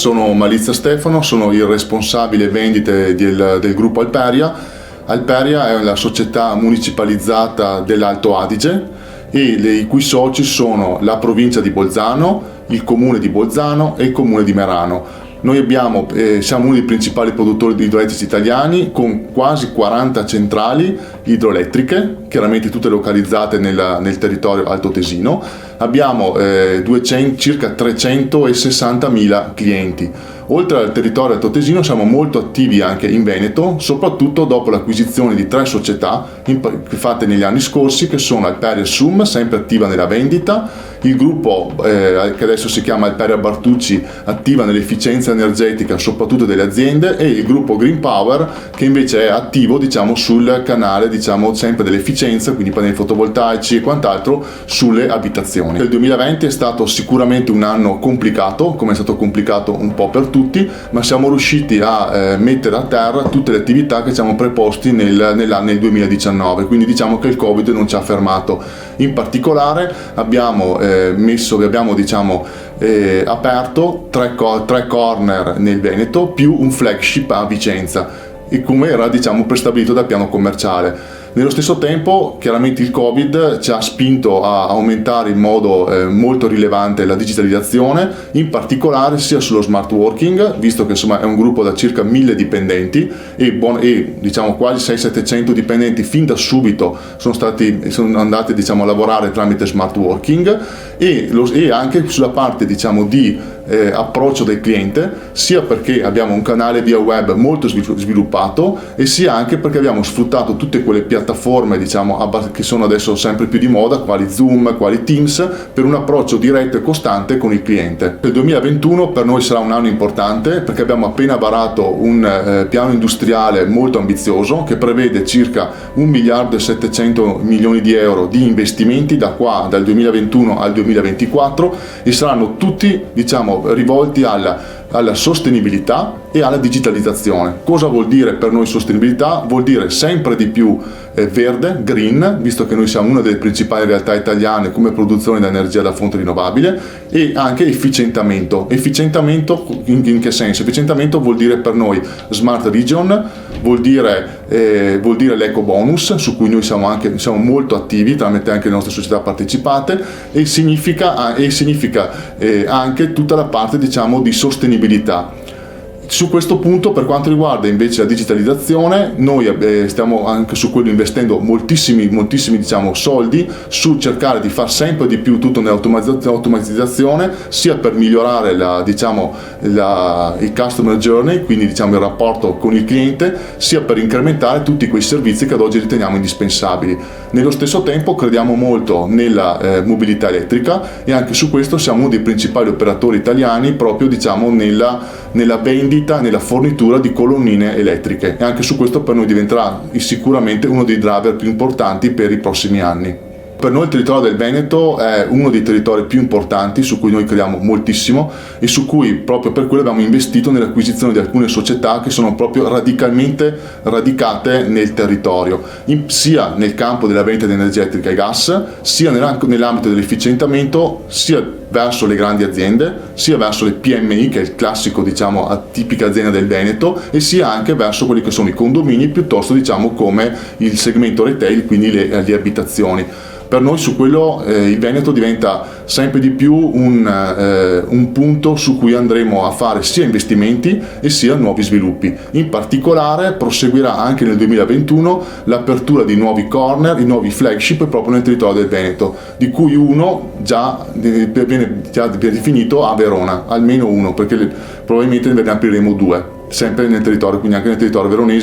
sono Malizia Stefano, sono il responsabile vendite del gruppo Alperia. Alperia è la società municipalizzata dell'Alto Adige e i cui soci sono la provincia di Bolzano, il comune di Bolzano e il comune di Merano. Noi siamo uno dei principali produttori di idroelettrici italiani, con quasi 40 centrali idroelettriche, chiaramente tutte localizzate nel territorio altoatesino. Abbiamo circa 360.000 clienti. Oltre al territorio altoatesino siamo molto attivi anche in Veneto, soprattutto dopo l'acquisizione di 3 società fatte negli anni scorsi, che sono Alperia Sum, sempre attiva nella vendita, il gruppo che adesso si chiama Alperia Bartucci, attiva nell'efficienza energetica soprattutto delle aziende, e il gruppo Green Power, che invece è attivo sul canale sempre dell'efficienza, quindi pannelli fotovoltaici e quant'altro sulle abitazioni. Il 2020 è stato sicuramente un anno complicato, come è stato complicato un po' per tutti, ma siamo riusciti a mettere a terra tutte le attività che ci siamo preposti nel 2019, quindi diciamo che il Covid non ci ha fermato. In particolare abbiamo aperto 3 corner nel Veneto più un flagship a Vicenza, e come era prestabilito dal piano commerciale. Nello stesso tempo, chiaramente il Covid ci ha spinto a aumentare in modo molto rilevante la digitalizzazione, in particolare sia sullo smart working, visto che insomma è un gruppo da circa 1000 dipendenti e quasi 600-700 dipendenti fin da subito sono andati a lavorare tramite smart working, e anche sulla parte di approccio del cliente, sia perché abbiamo un canale via web molto sviluppato, e sia anche perché abbiamo sfruttato tutte quelle piattaforme che sono adesso sempre più di moda, quali Zoom, quali Teams, per un approccio diretto e costante con il cliente. Il 2021 per noi sarà un anno importante, perché abbiamo appena varato un piano industriale molto ambizioso che prevede circa 1.700 milioni di euro di investimenti dal 2021 al 2024, e saranno tutti rivolti alla sostenibilità e alla digitalizzazione. Cosa vuol dire per noi sostenibilità? Vuol dire sempre di più verde, green, visto che noi siamo una delle principali realtà italiane come produzione di energia da fonte rinnovabile, e anche efficientamento. Efficientamento in che senso? Efficientamento vuol dire per noi smart region, vuol dire l'eco bonus, su cui noi siamo molto attivi tramite anche le nostre società partecipate, e significa anche tutta la parte di sostenibilità. Su questo punto, per quanto riguarda invece la digitalizzazione, noi stiamo anche su quello investendo moltissimi soldi, su cercare di far sempre di più tutto nell'automatizzazione, sia per migliorare il customer journey, quindi il rapporto con il cliente, sia per incrementare tutti quei servizi che ad oggi riteniamo indispensabili. Nello stesso tempo crediamo molto nella mobilità elettrica, e anche su questo siamo uno dei principali operatori italiani proprio nella vendita, nella fornitura di colonnine elettriche, e anche su questo per noi diventerà sicuramente uno dei driver più importanti per i prossimi anni. Per noi il territorio del Veneto è uno dei territori più importanti, su cui noi crediamo moltissimo, e su cui proprio per quello abbiamo investito nell'acquisizione di alcune società che sono proprio radicalmente radicate nel territorio, sia nel campo della vendita di energia elettrica e gas, sia nell'ambito dell'efficientamento, sia verso le grandi aziende, sia verso le PMI, che è il classico tipica azienda del Veneto, e sia anche verso quelli che sono i condomini, piuttosto come il segmento retail, quindi le abitazioni. Per noi su quello il Veneto diventa sempre di più un punto su cui andremo a fare sia investimenti e sia nuovi sviluppi. In particolare proseguirà anche nel 2021 l'apertura di nuovi corner, di nuovi flagship proprio nel territorio del Veneto, di cui uno già viene definito a Verona, almeno uno, perché probabilmente ne apriremo 2, sempre nel territorio, quindi anche nel territorio veronese.